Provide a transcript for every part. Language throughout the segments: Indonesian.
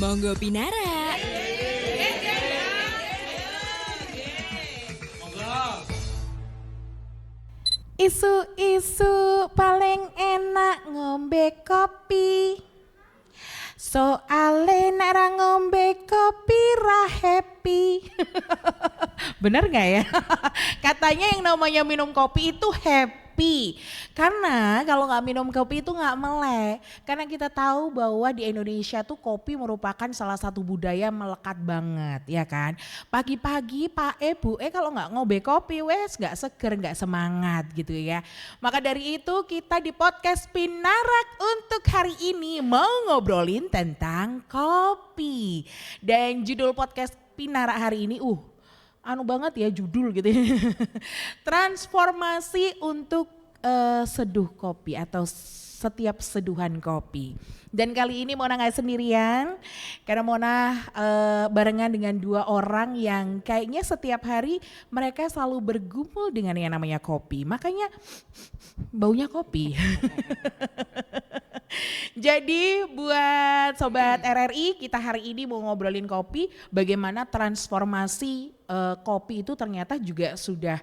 Monggo Pinara. Isu-isu paling enak ngombe kopi. Soale nek ra ngombe kopi ra happy. Bener gak ya? Katanya yang namanya minum kopi itu happy. Karena kalau gak minum kopi itu gak melek. Karena kita tahu bahwa di Indonesia tuh kopi merupakan salah satu budaya melekat banget, ya kan? Pagi-pagi Pak Bu kalau gak ngombe kopi wes gak seger, gak semangat gitu ya. Maka dari itu kita di podcast Pinarak untuk hari ini mau ngobrolin tentang kopi. Dan judul podcast Pinarak hari ini anu banget ya judul gitu ya. Transformasi untuk seduh kopi atau setiap seduhan kopi. Dan kali ini Mona gak sendirian karena Mona barengan dengan dua orang yang kayaknya setiap hari mereka selalu bergumul dengan yang namanya kopi. Makanya baunya kopi. Jadi buat Sobat RRI kita hari ini mau ngobrolin kopi, bagaimana transformasi kopi itu ternyata juga sudah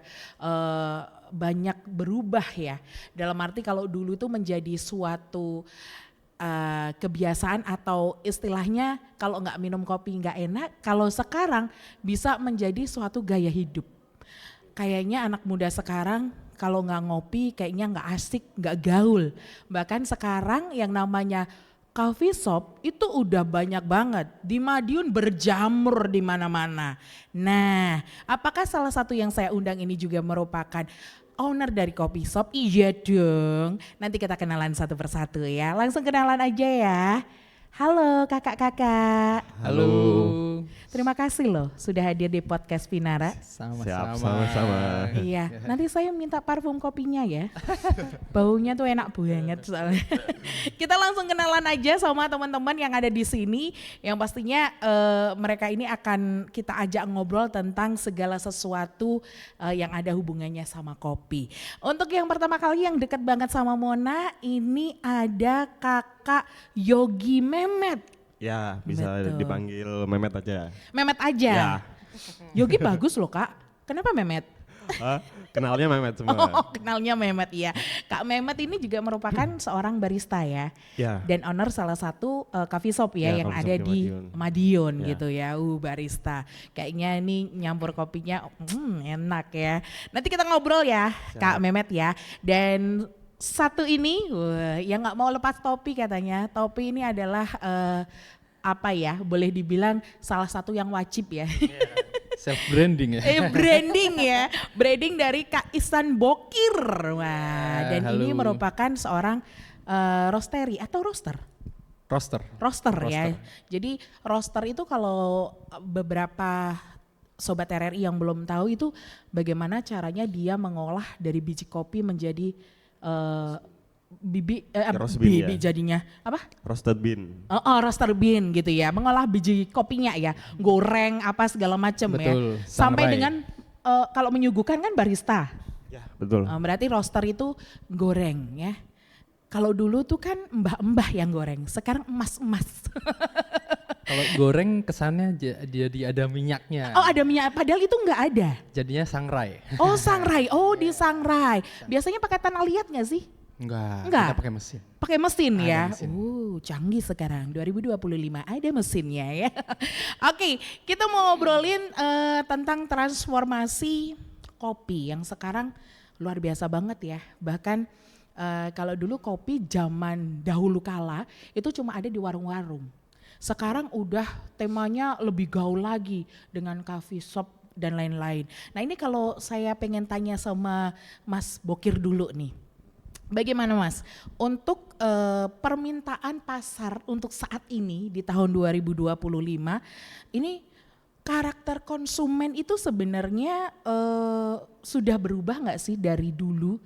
banyak berubah ya. Dalam arti kalau dulu tuh menjadi suatu kebiasaan atau istilahnya kalau nggak minum kopi nggak enak, kalau sekarang bisa menjadi suatu gaya hidup. Kayaknya anak muda sekarang kalau nggak ngopi kayaknya nggak asik, nggak gaul. Bahkan sekarang yang namanya coffee shop itu udah banyak banget. Di Madiun berjamur di mana-mana. Nah, apakah salah satu yang saya undang ini juga merupakan owner dari coffee shop? Iya dong. Nanti kita kenalan satu persatu ya. Langsung kenalan aja ya. Halo kakak-kakak. Halo. Terima kasih loh sudah hadir di podcast Pinara. Sama-sama. Iya, nanti saya minta parfum kopinya ya. Baunya tuh enak banget soalnya. Kita langsung kenalan aja sama teman-teman yang ada di sini. Yang pastinya mereka ini akan kita ajak ngobrol tentang segala sesuatu yang ada hubungannya sama kopi. Untuk yang pertama kali yang dekat banget sama Mona, ini ada Kakak Yogi Mehmet. Ya, bisa Betul. dipanggil Mehmet aja. Mehmet aja. Ya. Yogi bagus loh Kak. Kenapa Mehmet? Kenalnya Mehmet semua. Oh, kenalnya Mehmet ya. Kak Mehmet ini juga merupakan seorang barista ya. Ya. Dan owner salah satu coffee shop ya, Ya, yang coffee ada shop di di Madiun. Madiun Ya. gitu ya. Barista. Kayaknya ini nyampur kopinya enak ya. Nanti kita ngobrol ya Kak Mehmet ya. Dan satu ini yang gak mau lepas topi katanya. Topi ini adalah apa ya, boleh dibilang salah satu yang wajib ya. Self branding ya. Branding ya, branding dari Kak Ihsan Bokir. Wah, dan halo. ini merupakan seorang roastery atau roaster Roaster. ya. Jadi roaster itu kalau beberapa Sobat RRI yang belum tahu itu bagaimana caranya dia mengolah dari biji kopi menjadi roast bean biji ya. jadinya apa? Roasted bean. Roaster bean gitu ya, mengolah biji kopinya ya, goreng apa segala macam ya. Betul, Sampai sangrai. dengan kalau menyuguhkan kan barista. Ya, betul. Berarti roaster itu goreng ya. Kalau dulu tuh kan mbah-mbah yang goreng, sekarang emas-emas. Kalau goreng kesannya dia ada minyaknya. Oh ada minyak, padahal itu nggak ada. Jadinya sangrai. Oh sangrai, disangrai. Biasanya pakai tanah liat nggak sih? Enggak. Enggak. Kita pakai mesin. Pakai mesin Ada ya. mesin. Canggih sekarang 2025 ada mesinnya ya. Oke, kita mau ngobrolin tentang transformasi kopi yang sekarang luar biasa banget ya. Bahkan kalau dulu kopi zaman dahulu kala itu cuma ada di warung-warung. Sekarang udah temanya lebih gaul lagi dengan coffee shop dan lain-lain. Nah ini kalau saya pengen tanya sama Mas Bokir dulu nih. Bagaimana Mas, untuk permintaan pasar untuk saat ini di tahun 2025, ini karakter konsumen itu sebenarnya sudah berubah nggak sih dari dulu?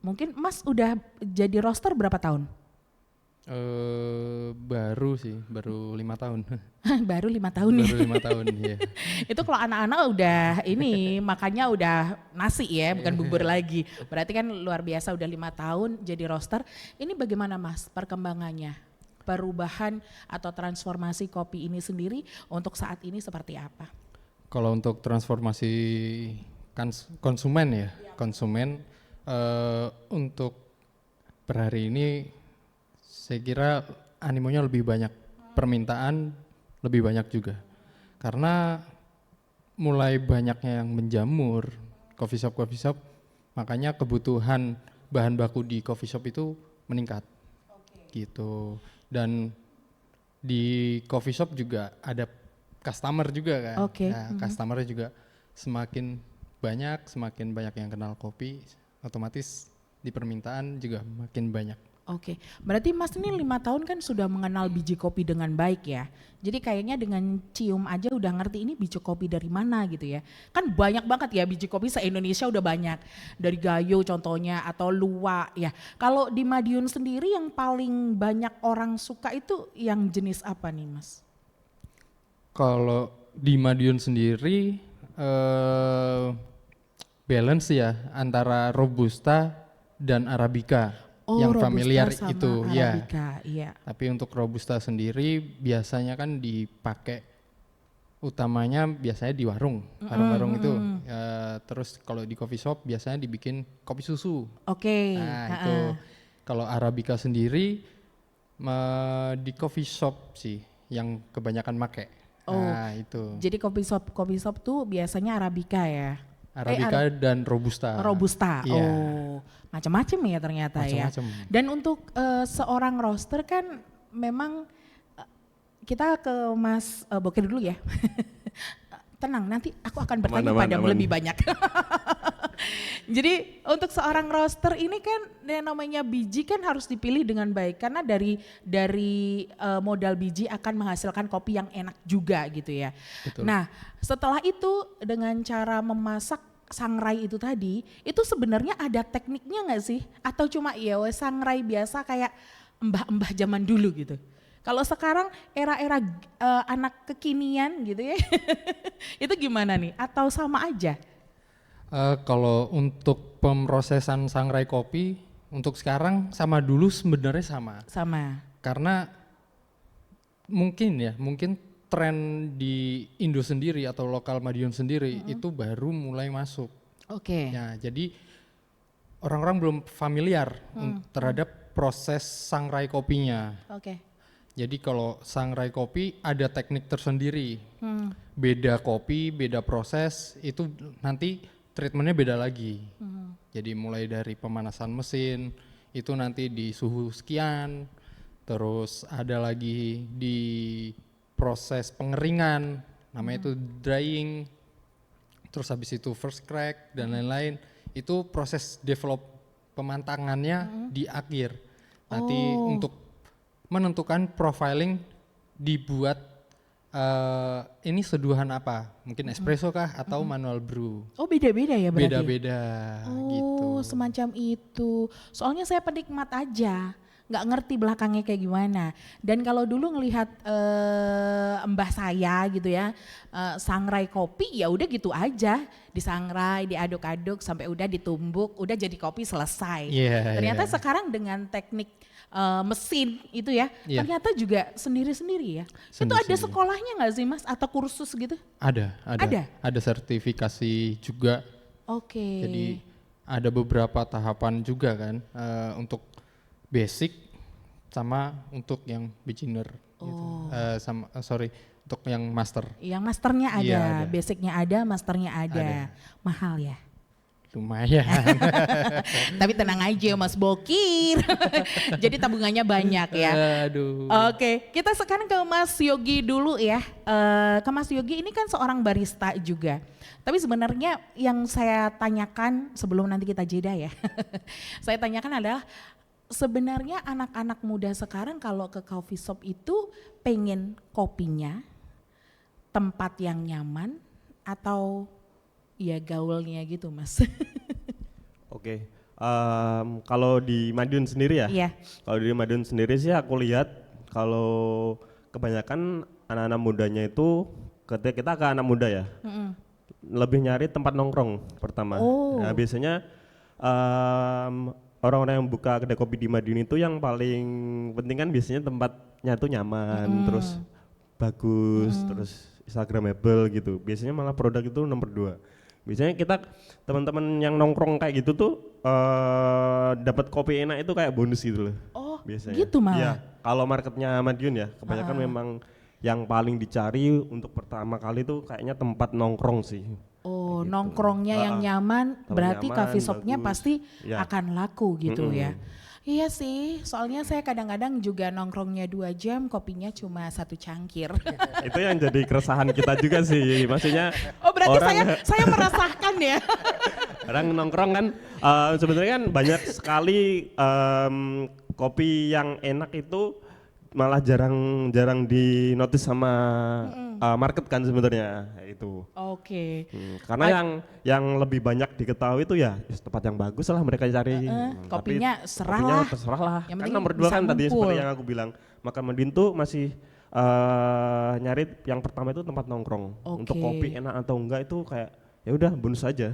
Mungkin Mas udah jadi roaster berapa tahun? Baru 5 tahun. Baru 5 tahun ya? Baru 5 tahun, iya. Itu kalau anak-anak udah ini makannya udah nasi ya, bukan bubur lagi. Berarti kan luar biasa udah 5 tahun jadi roaster. Ini bagaimana Mas perkembangannya? perubahan atau transformasi kopi ini sendiri untuk saat ini seperti apa? Kalau untuk transformasi konsumen ya, konsumen untuk per hari ini saya kira animonya lebih banyak, permintaan lebih banyak juga. Karena mulai banyaknya yang menjamur coffee shop, makanya kebutuhan bahan baku di coffee shop itu meningkat. Gitu. Dan di coffee shop juga ada customer juga kan. Nah, customernya juga semakin banyak yang kenal kopi, otomatis di permintaan juga makin banyak. Oke, berarti Mas ini 5 tahun kan sudah mengenal biji kopi dengan baik ya. Jadi kayaknya dengan cium aja udah ngerti ini biji kopi dari mana gitu ya. Kan banyak banget ya biji kopi se-Indonesia udah banyak. Dari Gayo contohnya atau Luwak ya. Kalau di Madiun sendiri yang paling banyak orang suka itu yang jenis apa nih Mas? Kalau di Madiun sendiri balance ya antara Robusta dan Arabica. Yang Robusta familiar sama itu Arabica, iya. Tapi untuk Robusta sendiri biasanya kan dipakai utamanya biasanya di warung-warung itu. Terus kalau di coffee shop biasanya dibikin kopi susu. Oke. Nah itu kalau Arabica sendiri di coffee shop sih yang kebanyakan make. Nah itu. Jadi kopi shop tuh biasanya Arabica ya. Arabica dan Robusta. Robusta. Iya. Macam-macam ya ternyata Macam-macam. ya. Dan untuk seorang roaster kan memang kita ke Mas Bokir dulu ya. Tenang, nanti aku akan bertanya padamu lebih banyak. Jadi untuk seorang roaster ini kan yang namanya biji kan harus dipilih dengan baik karena dari modal biji akan menghasilkan kopi yang enak juga gitu ya. Betul. Nah setelah itu dengan cara memasak sangrai itu tadi, itu sebenarnya ada tekniknya nggak sih? Atau cuma ya sangrai biasa kayak mbah-mbah zaman dulu gitu? Kalau sekarang era-era anak kekinian gitu ya, itu gimana nih? Atau sama aja? Kalau untuk pemrosesan sangrai kopi, untuk sekarang sama dulu sebenarnya sama. Sama. Karena mungkin tren di Indo sendiri atau lokal Madiun sendiri itu baru mulai masuk. Oke. Ya, jadi orang-orang belum familiar terhadap proses sangrai kopinya. Oke. Jadi kalau sangrai kopi ada teknik tersendiri. Beda kopi, beda proses, itu nanti treatmentnya beda lagi. Jadi mulai dari pemanasan mesin, itu nanti di suhu sekian, terus ada lagi di proses pengeringan, namanya itu drying, terus habis itu first crack dan lain-lain. Itu proses develop pemantangannya di akhir. Nanti untuk menentukan profiling dibuat ini seduhan apa, mungkin espresso kah atau manual brew. Oh beda-beda ya berarti? Beda-beda gitu. Oh semacam itu, soalnya saya penikmat aja, nggak ngerti belakangnya kayak gimana. Dan kalau dulu ngelihat mbah saya gitu ya, sangrai kopi ya udah gitu aja, disangrai, diaduk-aduk sampai udah ditumbuk, udah jadi kopi selesai. Ternyata sekarang dengan teknik mesin itu ya, ternyata juga sendiri-sendiri ya. Itu ada sekolahnya nggak sih Mas atau kursus gitu? Ada sertifikasi juga. Oke. Jadi ada beberapa tahapan juga kan untuk basic sama untuk yang beginner. Gitu. Untuk yang master. Yang masternya ada, Iya, ada. basicnya ada, masternya ada. Mahal ya? Lumayan. Tapi tenang aja Mas Bokir. Jadi tabungannya banyak ya. Aduh. Oke, kita sekarang ke Mas Yogi dulu ya. Ke Mas Yogi ini kan seorang barista juga. Tapi sebenarnya yang saya tanyakan sebelum nanti kita jeda ya. Saya tanyakan adalah sebenarnya anak-anak muda sekarang kalau ke coffee shop itu pengen kopinya, tempat yang nyaman atau ya gaulnya gitu Mas. Oke. Kalau di Madiun sendiri ya? Iya. Kalau di Madiun sendiri sih aku lihat kalau kebanyakan anak-anak mudanya itu ketika kita ke anak muda ya, lebih nyari tempat nongkrong pertama. Nah biasanya orang-orang yang buka kedai kopi di Madiun itu yang paling penting kan biasanya tempat produknya tuh nyaman, terus bagus, terus Instagramable gitu. Biasanya malah produk itu nomor 2. Biasanya kita teman-teman yang nongkrong kayak gitu tuh dapat kopi enak itu kayak bonus gitu loh. Oh, biasanya. gitu malah. Iya, kalau marketnya Madiun ya, kebanyakan memang yang paling dicari untuk pertama kali tuh kayaknya tempat nongkrong sih. Oh, Kayak gitu. nongkrongnya yang nyaman, berarti nyaman, coffee shopnya bagus. pasti Ya. akan laku gitu ya. Iya sih, soalnya saya kadang-kadang juga nongkrongnya 2 jam, kopinya cuma 1 cangkir. Itu yang jadi keresahan kita juga sih, maksudnya Oh berarti orang saya merasakan ya. orang nongkrong kan sebenarnya kan banyak sekali kopi yang enak itu malah jarang di notice sama market kan sebenarnya itu. Oke. Karena yang lebih banyak diketahui itu ya tempat yang bagus lah mereka cari. Kopinya Tapi serah kopinya lah. terserah lah. Yang Kan penting nomor 2 bisa kan tadi ngumpul. seperti yang aku bilang. Maka Madiun tuh masih nyari yang pertama itu tempat nongkrong. Untuk Oke. kopi enak atau enggak itu kayak ya udah bonus aja.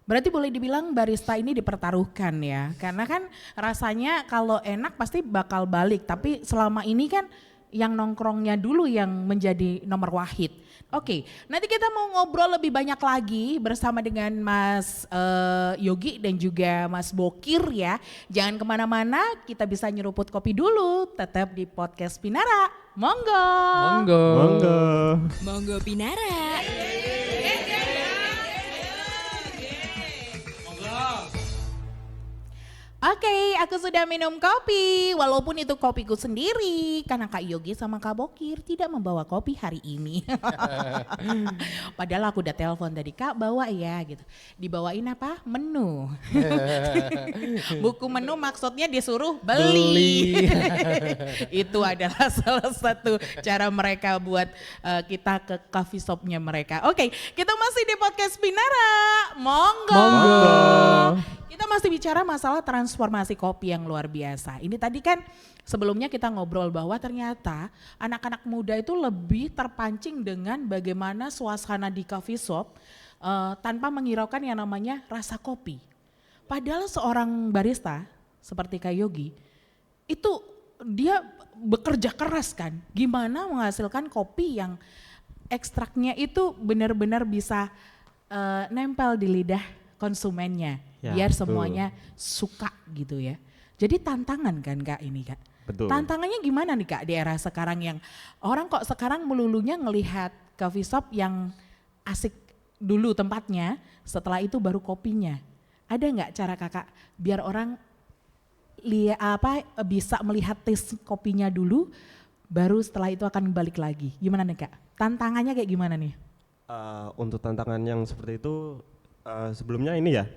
Berarti boleh dibilang barista ini dipertaruhkan ya. Karena kan rasanya kalau enak pasti bakal balik. Tapi selama ini kan yang nongkrongnya dulu yang menjadi nomor wahid. Oke, nanti kita mau ngobrol lebih banyak lagi bersama dengan Mas Yogi dan juga Mas Bokir ya. Jangan kemana-mana, kita bisa nyeruput kopi dulu. Tetap di podcast Pinara. Monggo. Monggo. Monggo. Monggo Pinara. Oke, aku sudah minum kopi, walaupun itu kopiku sendiri, karena Kak Yogi sama Kak Bokir tidak membawa kopi hari ini. Padahal aku udah telepon tadi, Kak bawa ya gitu. Dibawain apa? Menu. Buku menu maksudnya disuruh beli. Itu adalah salah satu cara mereka buat kita ke coffee shopnya mereka. Oke, kita masih di podcast Pinara. Monggo. Monggo. Kita masih bicara masalah transformasi kopi yang luar biasa. Ini tadi kan sebelumnya kita ngobrol bahwa ternyata anak-anak muda itu lebih terpancing dengan bagaimana suasana di coffee shop tanpa menghiraukan yang namanya rasa kopi. Padahal seorang barista seperti Kak Yogi itu dia bekerja keras kan. Gimana menghasilkan kopi yang ekstraknya itu benar-benar bisa nempel di lidah konsumennya. Ya, Biar betul. semuanya suka gitu ya. Jadi tantangan kan Kak ini Kak. Betul. Tantangannya gimana nih Kak di era sekarang yang orang kok sekarang melulunya ngelihat coffee shop yang asik dulu tempatnya, setelah itu baru kopinya. Ada nggak cara Kakak biar orang bisa melihat taste kopinya dulu, baru setelah itu akan balik lagi. Gimana nih Kak? Tantangannya kayak gimana nih? Untuk tantangan yang seperti itu sebelumnya ini ya,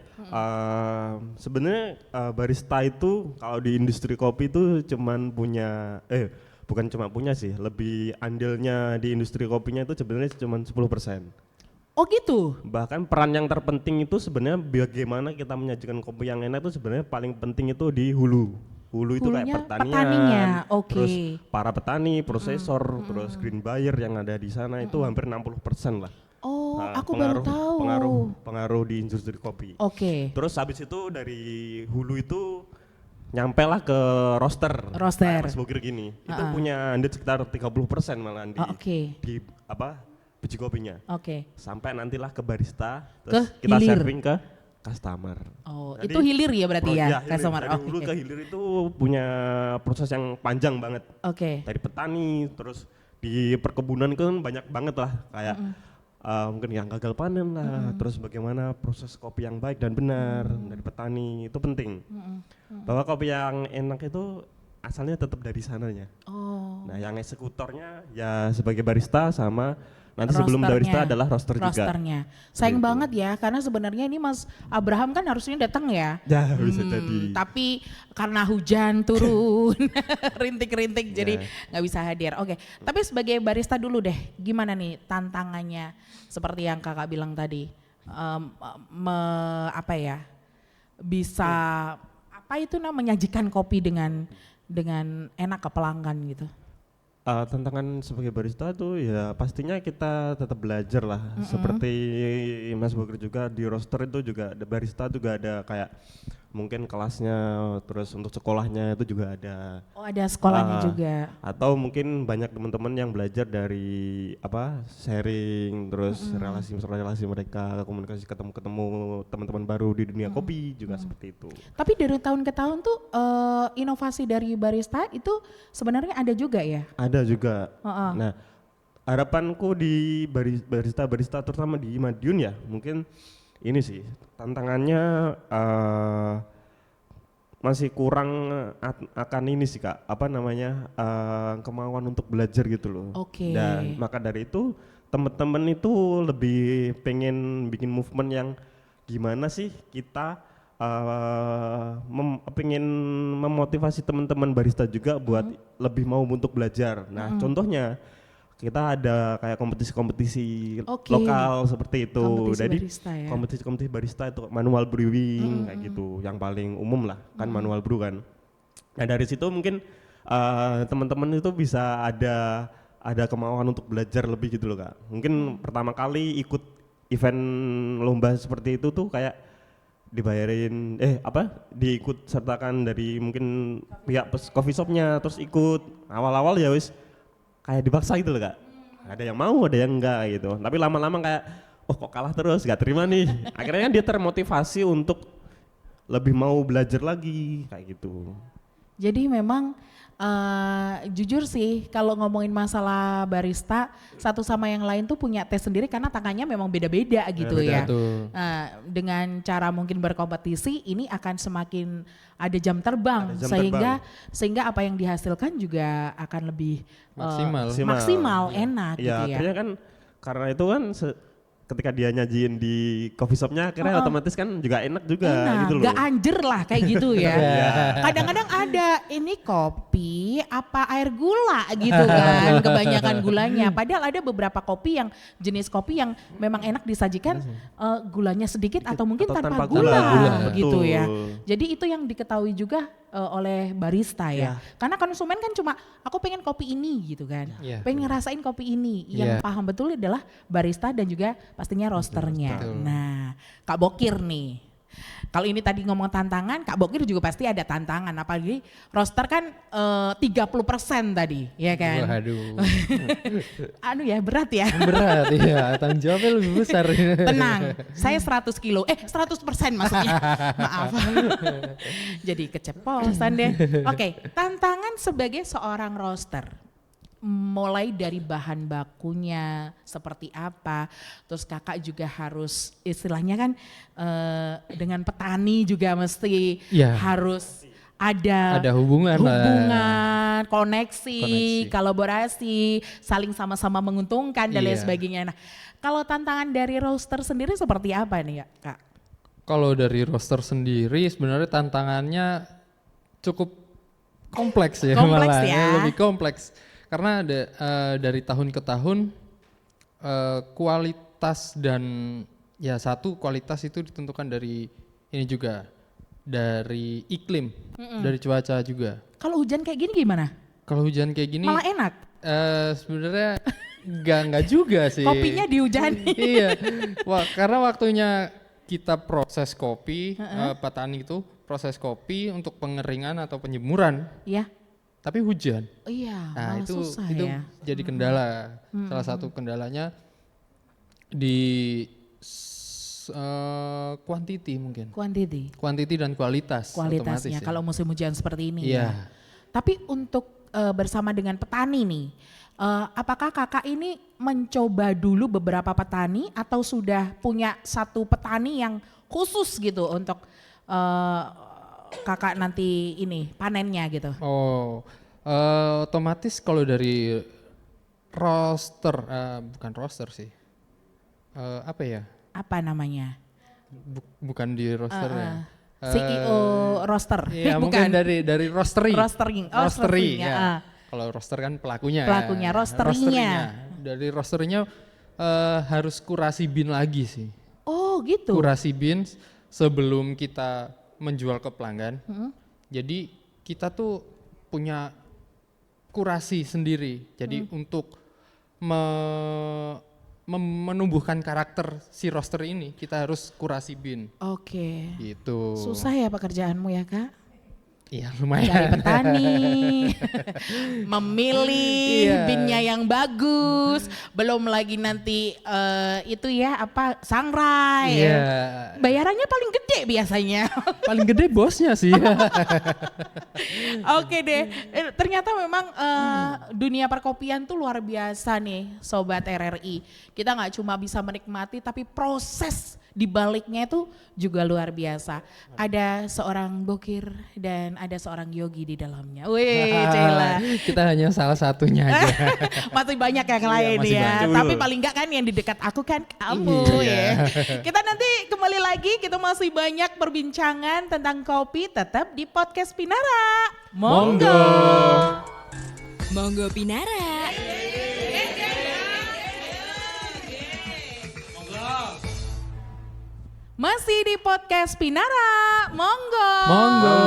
sebenarnya barista itu kalau di industri kopi itu bukan cuma punya sih, lebih andilnya di industri kopinya itu sebenarnya cuma 10%. Oh gitu? Bahkan peran yang terpenting itu sebenarnya bagaimana kita menyajikan kopi yang enak itu sebenarnya paling penting itu di hulu. Hulu itu Hulunya kayak pertanian, petaninya, oke. terus para petani, prosesor, terus green buyer yang ada di sana itu hampir 60% lah. Oh, Nah, aku baru tahu. pengaruh di industri kopi. Oke. Terus habis itu dari hulu itu nyampe lah ke roaster. Roaster. Kayak Mas Bokir gini. Itu punya andil sekitar 30% malah di Oke. di biji kopinya. Oke. Sampai nantilah ke barista, terus Ke kita hilir. serving ke customer. Oh, Jadi, itu hilir ya berarti ya, hilir. customer. Dari hulu ke hilir itu punya proses yang panjang banget. Oke. Dari petani, terus di perkebunan kan banyak banget lah kayak mungkin yang gagal panen lah, terus bagaimana proses kopi yang baik dan benar dari petani itu penting. Bahwa kopi yang enak itu asalnya tetap dari sananya. Oh. Nah, yang eksekutornya ya sebagai barista sama nanti sebelum barista adalah roaster juga. Roasternya. Sayang Gitu. banget ya, karena sebenarnya ini Mas Abraham kan harusnya datang ya. Ya, bisa jadi. Tapi karena hujan turun, rintik-rintik jadi nggak bisa hadir. Oke, tapi sebagai barista dulu deh, gimana nih tantangannya? Seperti yang kakak bilang tadi, bisa menyajikan kopi dengan enak ke pelanggan gitu. Tantangan sebagai barista tuh ya pastinya kita tetap belajar lah. Seperti Mas Bokir juga di roaster itu juga ada barista juga ada kayak mungkin kelasnya, terus untuk sekolahnya itu juga ada. Oh, ada sekolahnya juga. Atau mungkin banyak teman-teman yang belajar dari sharing, terus relasi mereka, komunikasi, ketemu teman-teman baru di dunia kopi juga seperti itu. Tapi dari tahun ke tahun tuh inovasi dari barista itu sebenarnya ada juga ya? Ada juga. Nah, harapanku di barista terutama di Madiun ya, mungkin ini sih tantangannya masih kurang akan ini sih Kak, kemauan untuk belajar gitu loh. Oke. Dan maka dari itu teman-teman itu lebih pengen bikin movement yang gimana sih kita pengen memotivasi teman-teman barista juga buat lebih mau untuk belajar. Nah, contohnya kita ada kayak kompetisi-kompetisi lokal seperti itu. Kompetisi Jadi barista ya? kompetisi barista itu manual brewing kayak gitu, yang paling umum lah kan manual brew kan. Nah dari situ mungkin teman-teman itu bisa ada kemauan untuk belajar lebih gitu loh Kak. Mungkin pertama kali ikut event lomba seperti itu tuh kayak dibayarin diikut sertakan dari mungkin pihak coffee shopnya, terus ikut awal-awal ya wis kayak dipaksa gitu loh Kak. Ada yang mau, ada yang enggak gitu. Tapi lama-lama kayak, oh kok kalah terus, gak terima nih. Akhirnya kan dia termotivasi untuk lebih mau belajar lagi kayak gitu. Jadi memang jujur sih kalau ngomongin masalah barista, satu sama yang lain tuh punya tes sendiri karena tangannya memang beda-beda gitu ya. Dengan cara mungkin berkompetisi ini akan semakin ada jam terbang, sehingga apa yang dihasilkan juga akan lebih maksimal enak gitu ya. Akhirnya kan karena itu kan ketika dia nyajiin di coffee shopnya akhirnya otomatis kan juga enak juga gitu loh. Gak anjer lah kayak gitu ya. Kadang-kadang ada ini kopi apa air gula gitu kan, kebanyakan gulanya. Padahal ada beberapa kopi yang jenis kopi yang memang enak disajikan gulanya sedikit atau mungkin tanpa gula begitu ya. Jadi itu yang diketahui juga oleh barista ya. Karena konsumen kan cuma aku pengen kopi ini gitu kan. Pengen ngerasain kopi ini. Yang paham betul adalah barista dan juga pastinya roasternya. Nah, Kak Bokir nih. Kalau ini tadi ngomong tantangan, Kak Bokir juga pasti ada tantangan. Apalagi roaster kan 30% tadi, ya kan? Waduh. Berat ya. Berat ya, tanggung jawabnya lebih besar. Tenang, saya 100 kilo, 100% maksudnya. Maaf. Jadi keceplosan deh. Oke, tantangan sebagai seorang roaster. Mulai dari bahan bakunya seperti apa, terus kakak juga harus istilahnya kan dengan petani juga mesti harus ada hubungan, koneksi, kolaborasi, saling sama-sama menguntungkan dan lain sebagainya. Nah, kalau tantangan dari roaster sendiri seperti apa nih ya Kak? Kalau dari roaster sendiri sebenarnya tantangannya cukup kompleks ya, lebih kompleks. Karena ada dari tahun ke tahun kualitas dan kualitas itu ditentukan dari ini juga, dari iklim, dari cuaca juga. Kalau hujan kayak gini gimana? Kalau hujan kayak gini malah enak. Sebenarnya enggak juga sih. Kopinya dihujani. Iya. Karena waktunya kita proses kopi, petani itu proses kopi untuk pengeringan atau penjemuran. Iya. Tapi hujan. Nah itu jadi kendala. Salah satu kendalanya di quantity mungkin. Quantity dan kualitasnya otomatis, kalau musim hujan seperti ini ya. Tapi untuk bersama dengan petani nih, apakah kakak ini mencoba dulu beberapa petani atau sudah punya satu petani yang khusus gitu untuk kakak nanti ini panennya gitu? Otomatis kalau dari roaster, bukan roaster sih, apa namanya? Bukan di roaster ya. CEO roaster. Iya, bukan mungkin dari roastery. Roastery. Ya. Kalau roaster kan pelakunya. Roasterynya. Dari roasterynya harus kurasi bean lagi sih. Oh gitu. Kurasi bean sebelum kita menjual ke pelanggan. Jadi kita tuh punya kurasi sendiri. Jadi untuk menumbuhkan karakter si roaster ini, kita harus kurasi bean. Oke. Gitu. Susah ya pekerjaanmu ya Kak? Iya Dari lumayan. petani, memilih Iya. binnya yang bagus, belum lagi nanti itu ya apa sangrai. Iya. Bayarannya paling gede biasanya. Paling gede bosnya sih. Oke deh, ternyata memang dunia perkopian tuh luar biasa nih Sobat RRI. Kita nggak cuma bisa menikmati tapi proses di baliknya itu juga luar biasa. Ada seorang bokir dan ada seorang yogi di dalamnya. Wih, Cela. Kita hanya salah satunya aja. Masih banyak yang lain masih ya. banyak. Tapi paling enggak kan yang di dekat aku kan kamu ya. Kita nanti kembali lagi, kita masih banyak perbincangan tentang kopi tetap di podcast Pinara. Monggo. Monggo Pinara. Masih di podcast Pinara, monggo. Monggo.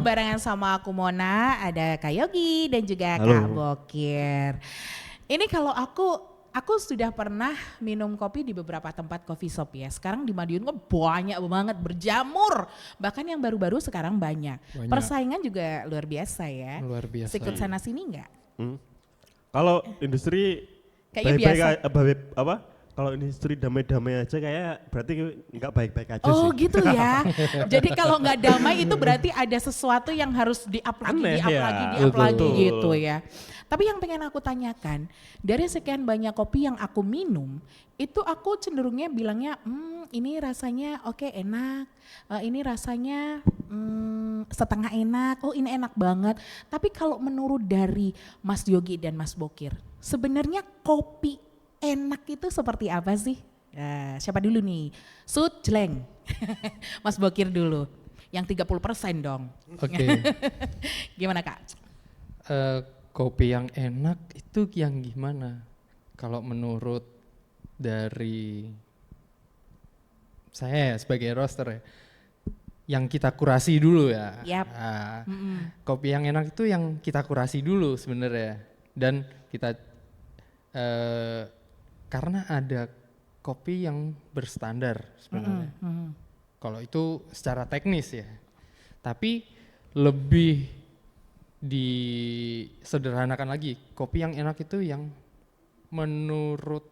Barengan sama aku Mona, ada Kak Yogi dan juga Halo. Kak Bokir. Ini kalau aku sudah pernah minum kopi di beberapa tempat coffee shop ya. Sekarang di Madiun kok banyak banget berjamur. Bahkan yang baru-baru sekarang banyak. Banyak. Persaingan juga luar biasa ya. Luar biasa. Ikut sana sini enggak? Kalau industri Kayaknya baik-baik biasa. apa? Kalau industri damai-damai aja kayak berarti nggak baik-baik aja Oh sih. gitu ya. Jadi kalau nggak damai itu berarti ada sesuatu yang harus di-up lagi, Aneh di-up ya. lagi, di-up Betul. lagi gitu ya. Tapi yang pengen aku tanyakan, dari sekian banyak kopi yang aku minum, itu aku cenderungnya bilangnya, ini rasanya oke enak, ini rasanya setengah enak, oh ini enak banget. Tapi kalau menurut dari Mas Yogi dan Mas Bokir, sebenarnya kopi enak itu seperti apa sih? Nah, siapa dulu nih? Sud Jleng. Mas Bokir dulu. Yang 30% dong. Oke. Gimana Kak? Kopi yang enak itu yang gimana? Kalau menurut dari saya sebagai roaster ya, yang kita kurasi dulu ya. Yap. Nah, kopi yang enak itu yang kita kurasi dulu sebenarnya. Dan kita karena ada kopi yang berstandar sebenarnya. Kalau itu secara teknis ya. Tapi lebih disederhanakan lagi, kopi yang enak itu yang menurut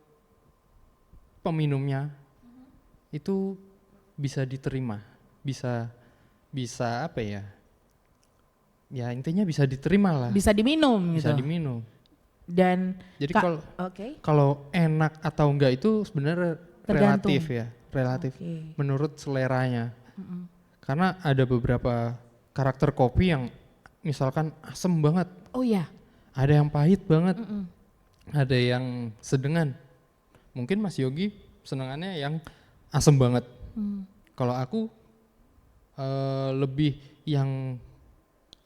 peminumnya itu bisa diterima, bisa apa ya? Ya intinya bisa diterima lah, Bisa diminum bisa gitu. diminum. Dan Jadi oke. kalau enak atau enggak itu sebenarnya Tergantung. relatif ya, relatif Oke. menurut seleranya. Karena ada beberapa karakter kopi yang misalkan asem banget, Oh ya. ada yang pahit banget, ada yang sedengan. Mungkin Mas Yogi senengannya yang asem banget. Kalau aku lebih yang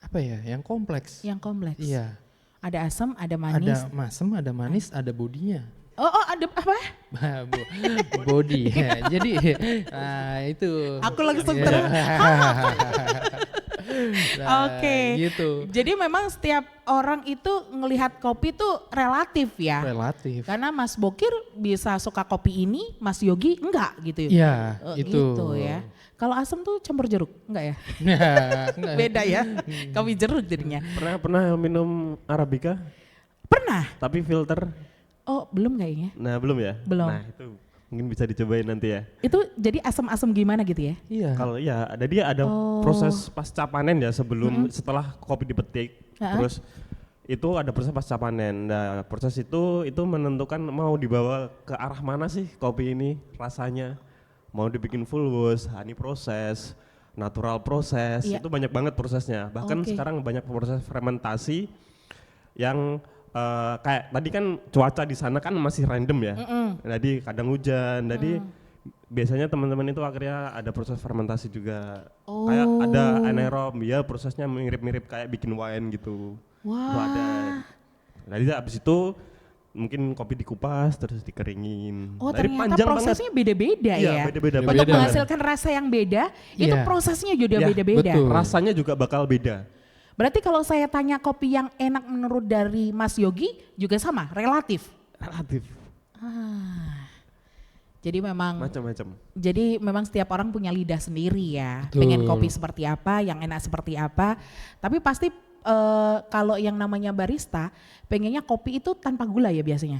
apa ya, yang kompleks. Yang kompleks. Iya, Ada asam, ada manis. ada masem, ada manis, ada bodinya. Oh ada apa? Body. Ya, jadi itu. Aku langsung Iya. Oke. Gitu. Jadi memang setiap orang itu ngelihat kopi tuh relatif ya. Relatif. Karena Mas Bokir bisa suka kopi ini, Mas Yogi enggak gitu. Iya, itu. Gitu ya. Kalau asam tuh campur jeruk, enggak ya? Enggak. Beda ya. Kopi jeruk jadinya. Pernah minum Arabica Pernah? tapi filter? Oh, belum kayaknya. Nah belum ya? Belum. Nah itu mungkin bisa dicobain nanti ya. Itu jadi asam-asam gimana gitu ya? Iya. Kalau iya ada dia ada proses pasca panen ya sebelum setelah kopi dipetik. Terus itu ada proses pasca panen. Nah proses itu menentukan mau dibawa ke arah mana sih kopi ini rasanya. Mau dibikin full roast, honey proses, natural proses, Iya. itu banyak banget prosesnya. Bahkan Oke. sekarang banyak proses fermentasi yang kayak tadi kan cuaca di sana kan masih random ya. Jadi kadang hujan, jadi biasanya teman-teman itu akhirnya ada proses fermentasi juga. Kayak ada anaerob, ya prosesnya mirip-mirip kayak bikin wine gitu. Itu ada. Jadi habis itu mungkin kopi dikupas terus dikeringin. Oh Jadi ternyata panjang prosesnya beda-beda Iya, ya? beda-beda. Untuk Beda. menghasilkan rasa yang beda, itu Iya. prosesnya juga Ya, beda-beda. betul. Rasanya juga bakal beda. Berarti kalau saya tanya kopi yang enak menurut dari Mas Yogi juga sama, relatif? Relatif. Jadi memang Macam-macam. Jadi memang setiap orang punya lidah sendiri ya, Betul. pengen kopi seperti apa, yang enak seperti apa. Tapi pasti kalau yang namanya barista, pengennya kopi itu tanpa gula ya biasanya?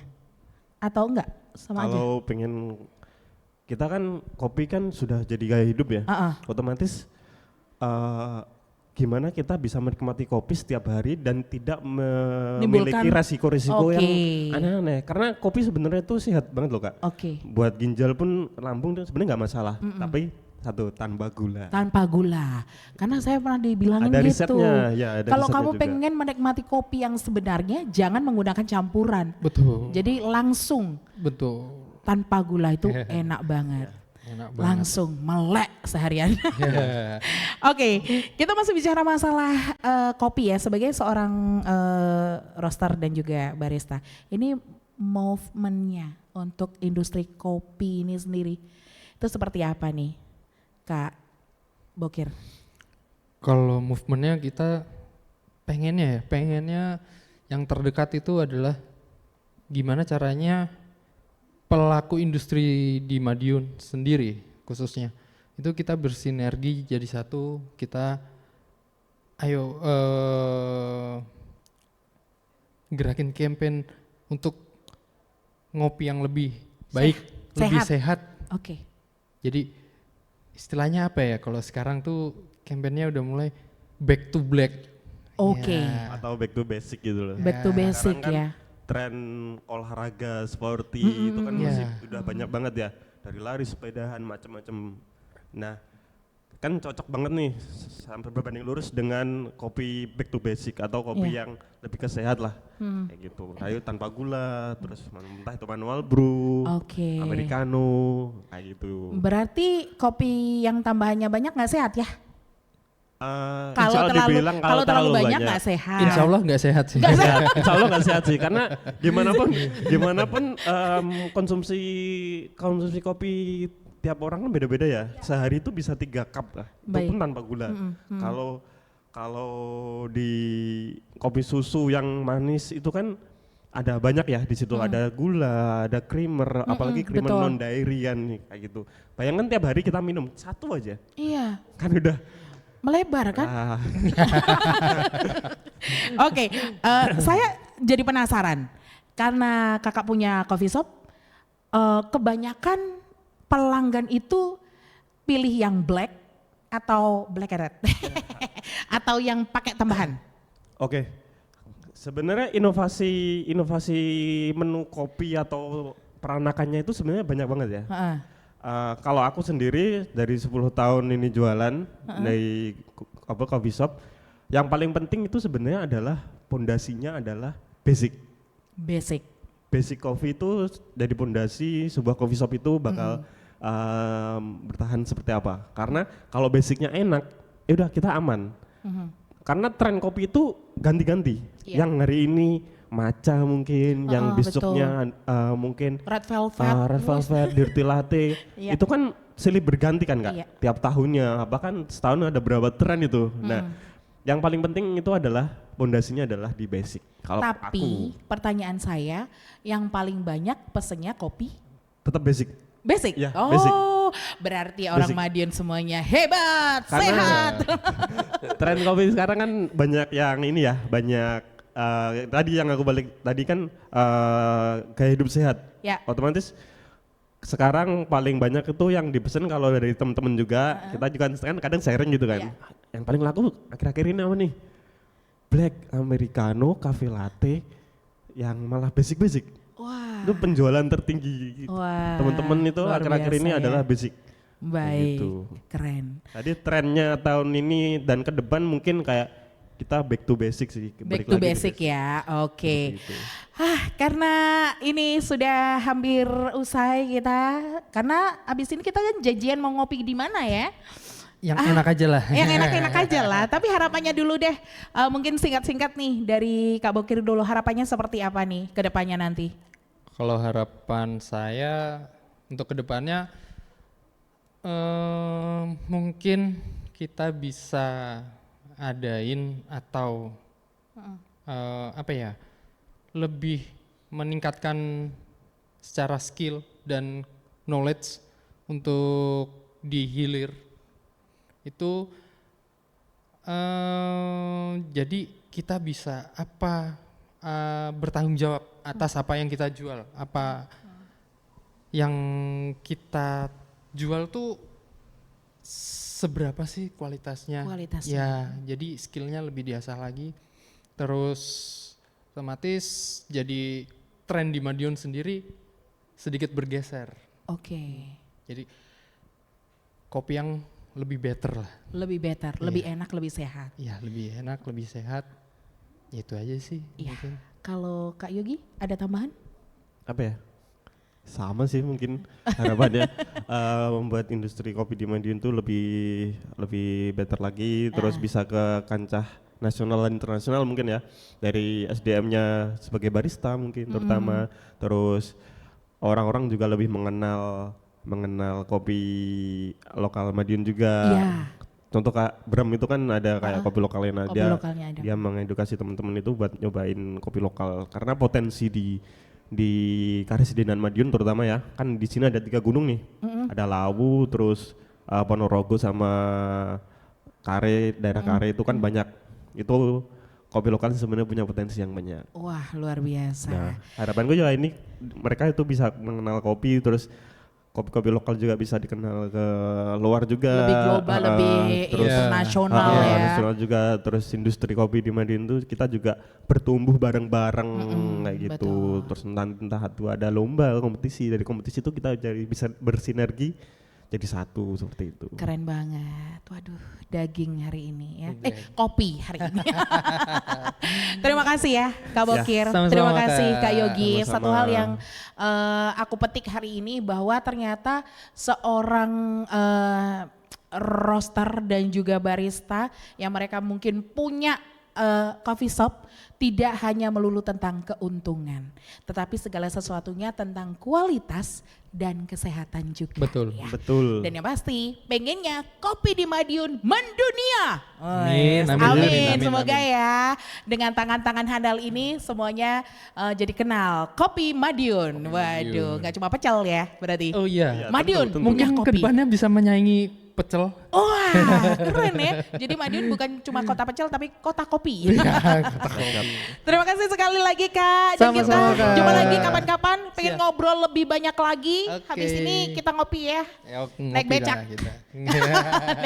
Atau enggak? Sama aja? Kalau pengen, kita kan kopi kan sudah jadi gaya hidup ya. Otomatis gimana kita bisa menikmati kopi setiap hari dan tidak memiliki Nimbulkan- resiko-resiko yang Oke. aneh-aneh. Karena kopi sebenarnya itu sehat banget loh Kak. Oke. Buat ginjal pun lambung itu sebenarnya nggak masalah. Tapi satu, tanpa gula. Tanpa gula. Karena saya pernah dibilangin Ada gitu. risetnya, ya ada Kalau risetnya kamu juga. pengen menikmati kopi yang sebenarnya, jangan menggunakan campuran. Betul. Jadi langsung Betul. tanpa gula itu enak banget. Enak banget. Langsung melek seharian. Oke, kita masih bicara masalah kopi ya. Sebagai seorang roaster dan juga barista, ini movementnya untuk industri kopi ini sendiri itu seperti apa nih, Kak Bokir? Kalau movementnya kita pengennya yang terdekat itu adalah gimana caranya pelaku industri di Madiun sendiri khususnya itu kita bersinergi jadi satu, kita ayo gerakin campaign untuk ngopi yang lebih baik, lebih sehat. Oke. Jadi istilahnya apa ya, kalau sekarang tuh kampanyenya udah mulai back to black. Oke. Ya. Atau back to basic gitu loh. Back to basic Sekarang kan ya. tren olahraga sporty itu kan masih Yeah. udah banyak banget ya, dari lari, sepedahan, macam-macam. Nah, kan cocok banget nih sampai berbanding lurus dengan kopi back to basic atau kopi yang lebih ke sehat lah, kayak gitu. Kayu tanpa gula, terus entah itu manual brew, Oke. americano, kayak gitu. Berarti kopi yang tambahannya banyak nggak sehat ya? Insya Allah dibilang kalau terlalu banyak nggak sehat. Insya Allah nggak sehat sih. Insya Allah nggak sehat sih, karena gimana pun konsumsi kopi tiap orang kan beda-beda ya. Sehari itu bisa 3 cup lah, itu Baik. pun tanpa gula. Kalau di kopi susu yang manis itu kan ada banyak ya di situ, ada gula, ada creamer, apalagi creamer betul. non dairy kan kayak gitu. Bayangkan tiap hari kita minum satu aja, Iya, kan udah melebar kan? ah, Oke, saya jadi penasaran karena kakak punya coffee shop, kebanyakan pelanggan itu pilih yang black atau black and red atau yang pakai tambahan. Oke. Sebenarnya inovasi menu kopi atau peranakannya itu sebenarnya banyak banget ya. Heeh. Kalau aku sendiri dari 10 tahun ini jualan dari coffee shop, yang paling penting itu sebenarnya adalah pondasinya adalah basic. Basic. Basic coffee itu dari pondasi sebuah coffee shop itu bakal bertahan seperti apa. Karena kalau basicnya enak, ya udah kita aman. Karena tren kopi itu ganti-ganti. Iya. Yang hari ini matcha mungkin, yang besoknya mungkin Red velvet. red velvet, dirty latte. Iya. Itu kan silih berganti kan Kak, Iya. tiap tahunnya. Bahkan setahun ada berapa tren itu. Nah, yang paling penting itu adalah pondasinya adalah di basic. Kalau Tapi aku pertanyaan saya, yang paling banyak pesennya kopi tetap basic. basic? Ya, oh, basic. berarti orang Basic. Madiun semuanya hebat, Karena sehat. tren kopi sekarang kan banyak yang ini ya, banyak tadi yang aku balik tadi kan gaya hidup sehat. Ya. Otomatis sekarang paling banyak itu yang dipesan kalau dari teman-teman juga, kita juga kan kadang sharing gitu kan. Ya. Yang paling laku akhir-akhir ini apa nih? Black, americano, cafe latte, yang malah basic-basic. Wah. Itu penjualan tertinggi Wah, teman-teman itu luar akhir-akhir biasa ini ya. adalah basic. Baik, Gitu. keren. Tadi trennya tahun ini dan ke depan mungkin kayak kita back to basic sih. Back balik to lagi ke basic ya, oke. Seperti itu. Karena ini sudah hampir usai kita, karena abis ini kita kan janjian mau ngopi di mana ya? Yang enak aja lah. Yang enak-enak aja lah, tapi harapannya dulu deh, mungkin singkat-singkat nih dari Kak Bokir dulu, harapannya seperti apa nih ke depannya nanti? Kalau harapan saya untuk kedepannya mungkin kita bisa adain atau apa ya, lebih meningkatkan secara skill dan knowledge untuk dihilir itu jadi kita bisa bertanggung jawab atas apa yang kita jual, apa yang kita jual tuh seberapa sih kualitasnya. Kualitasnya. Ya, jadi skillnya lebih diasah lagi. Terus otomatis jadi tren di Madiun sendiri sedikit bergeser. Oke. Jadi kopi yang lebih better lah. Lebih better, lebih enak, lebih sehat. Ya, lebih enak, lebih sehat. Ya itu aja sih Iya. mungkin. Kalau Kak Yogi ada tambahan? Apa ya? Sama sih mungkin harapannya membuat industri kopi di Madiun tuh lebih better lagi, terus bisa ke kancah nasional dan internasional mungkin ya, dari SDM-nya sebagai barista mungkin terutama, terus orang-orang juga lebih mengenal kopi lokal Madiun juga. Iya. Contoh Kak Bram itu kan ada kayak kopi lokalnya, Kopi lokalnya ada. dia mengedukasi teman-teman itu buat nyobain kopi lokal karena potensi di Karesidenan Madiun terutama ya, kan di sini ada 3 gunung nih, ada Lawu, terus Ponorogo sama Kare, daerah Kare itu kan banyak, itu kopi lokal sebenarnya punya potensi yang banyak. Wah, luar biasa. Nah, harapan gue juga ini mereka itu bisa mengenal kopi, terus kopi-kopi lokal juga bisa dikenal ke luar juga. Lebih global, lebih terus internasional ya. nasional juga, terus industri kopi di Madiun tuh kita juga bertumbuh bareng-bareng kayak gitu. betul. Terus entah itu ada lomba, kompetisi, dari kompetisi itu kita jadi bisa bersinergi jadi satu seperti itu. Keren banget. Waduh, daging hari ini ya. Kopi hari ini. Terima kasih ya Kak Bokir. sama-sama, Terima kasih Kak. Kak Yogi. Sama-sama. Satu hal yang aku petik hari ini bahwa ternyata seorang roaster dan juga barista yang mereka mungkin punya coffee shop tidak hanya melulu tentang keuntungan, tetapi segala sesuatunya tentang kualitas dan kesehatan juga. Betul. Ya. Betul. Dan yang pasti pengennya kopi di Madiun mendunia. Amin, Wes, amin, amin, amin, Semoga amin. ya dengan tangan-tangan handal ini semuanya jadi kenal kopi Madiun. Waduh, nggak cuma pecel ya berarti. Oh iya. Iya, Madiun tentu. punya Mungkin kopi. kedepannya bisa menyaingi pecel. Wah, keren ya. Jadi Madiun bukan cuma kota pecel tapi kota kopi. Terima kasih sekali lagi Kak. Dan kita Sama-sama, Kak. jumpa lagi kapan-kapan. Pengen Siap. ngobrol lebih banyak lagi. Oke. Habis ini kita ngopi ya. Naik Ngopi becak. lah kita.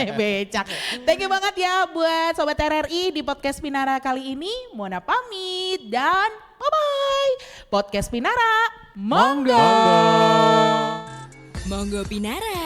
Naik becak. Thank you banget ya buat Sobat RRI di podcast Pinara kali ini. Mona pamit dan bye-bye. Podcast Pinara, monggo. Monggo Pinara.